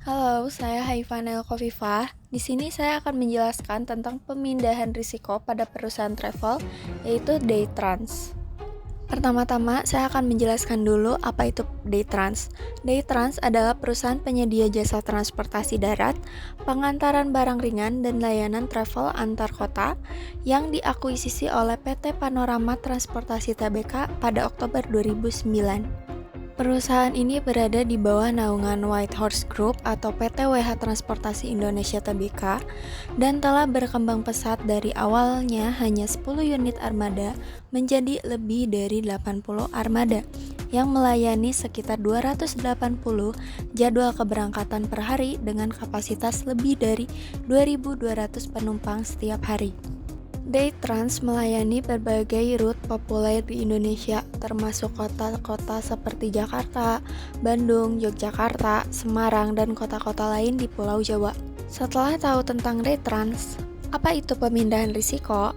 Halo, saya Haifanel Kofifah. Di sini saya akan menjelaskan tentang pemindahan risiko pada perusahaan travel, yaitu day trans. Pertama-tama, saya akan menjelaskan dulu apa itu day trans. Day trans adalah perusahaan penyedia jasa transportasi darat, pengantaran barang ringan, dan layanan travel antar kota yang diakuisisi oleh PT Panorama Transportasi Tbk pada Oktober 2009. Perusahaan ini berada di bawah naungan Whitehorse Group atau PT WH Transportasi Indonesia Tbk dan telah berkembang pesat dari awalnya hanya 10 unit armada menjadi lebih dari 80 armada yang melayani sekitar 280 jadwal keberangkatan per hari dengan kapasitas lebih dari 2.200 penumpang setiap hari. Day Trans melayani berbagai rute populer di Indonesia, termasuk kota-kota seperti Jakarta, Bandung, Yogyakarta, Semarang, dan kota-kota lain di Pulau Jawa. Setelah tahu tentang Day Trans, apa itu pemindahan risiko?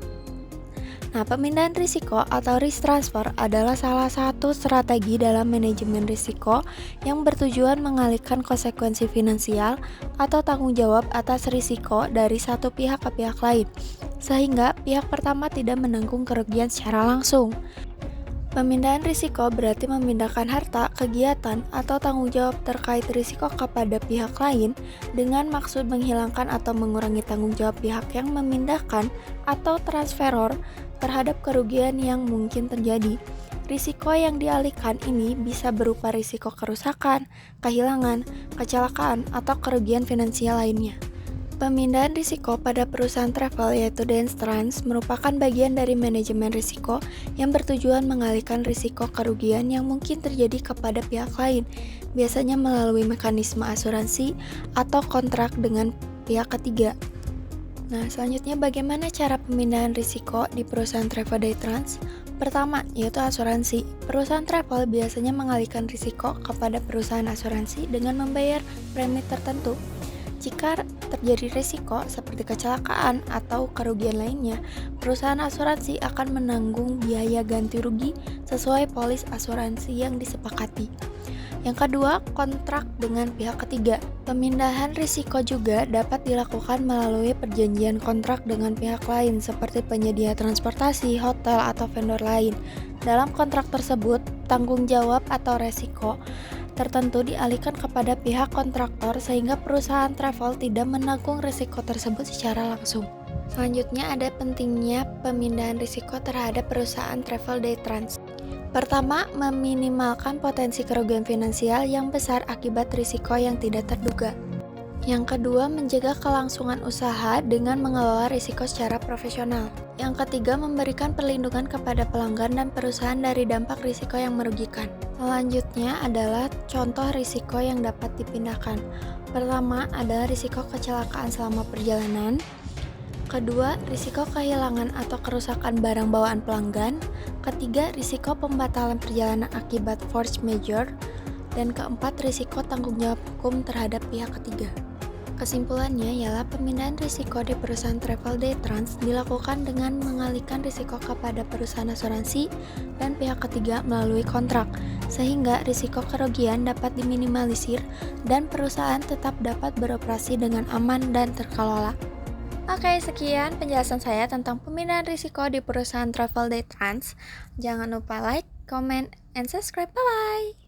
Nah, pemindahan risiko atau risk transfer adalah salah satu strategi dalam manajemen risiko yang bertujuan mengalihkan konsekuensi finansial atau tanggung jawab atas risiko dari satu pihak ke pihak lain, sehingga pihak pertama tidak menanggung kerugian secara langsung. Pemindahan risiko berarti memindahkan harta, kegiatan, atau tanggung jawab terkait risiko kepada pihak lain dengan maksud menghilangkan atau mengurangi tanggung jawab pihak yang memindahkan atau transferor terhadap kerugian yang mungkin terjadi. Risiko yang dialihkan ini bisa berupa risiko kerusakan, kehilangan, kecelakaan, atau kerugian finansial lainnya. Pemindahan risiko pada perusahaan travel yaitu day trans merupakan bagian dari manajemen risiko yang bertujuan mengalihkan risiko kerugian yang mungkin terjadi kepada pihak lain, biasanya melalui mekanisme asuransi atau kontrak dengan pihak ketiga. Nah, selanjutnya bagaimana cara pemindahan risiko di perusahaan travel day trans? Pertama, yaitu asuransi. Perusahaan travel biasanya mengalihkan risiko kepada perusahaan asuransi dengan membayar premi tertentu. Jika terjadi risiko seperti kecelakaan atau kerugian lainnya, perusahaan asuransi akan menanggung biaya ganti rugi sesuai polis asuransi yang disepakati. Yang kedua, kontrak dengan pihak ketiga. Pemindahan risiko juga dapat dilakukan melalui perjanjian kontrak dengan pihak lain seperti penyedia transportasi, hotel, atau vendor lain. Dalam kontrak tersebut, tanggung jawab atau resiko tertentu dialihkan kepada pihak kontraktor sehingga perusahaan travel tidak menanggung risiko tersebut secara langsung. Selanjutnya ada pentingnya pemindahan risiko terhadap perusahaan travel day trans. Pertama, meminimalkan potensi kerugian finansial yang besar akibat risiko yang tidak terduga. Yang kedua, menjaga kelangsungan usaha dengan mengelola risiko secara profesional. Yang ketiga, memberikan perlindungan kepada pelanggan dan perusahaan dari dampak risiko yang merugikan. Selanjutnya adalah contoh risiko yang dapat dipindahkan. Pertama adalah risiko kecelakaan selama perjalanan. Kedua, risiko kehilangan atau kerusakan barang bawaan pelanggan. Ketiga, risiko pembatalan perjalanan akibat force majeure. Dan keempat, risiko tanggung jawab hukum terhadap pihak ketiga. Kesimpulannya ialah pemindahan risiko di perusahaan travel day trans dilakukan dengan mengalihkan risiko kepada perusahaan asuransi dan pihak ketiga melalui kontrak, sehingga risiko kerugian dapat diminimalisir dan perusahaan tetap dapat beroperasi dengan aman dan terkelola. Oke, sekian penjelasan saya tentang pemindahan risiko di perusahaan travel day trans. Jangan lupa like, comment, and subscribe. Bye-bye!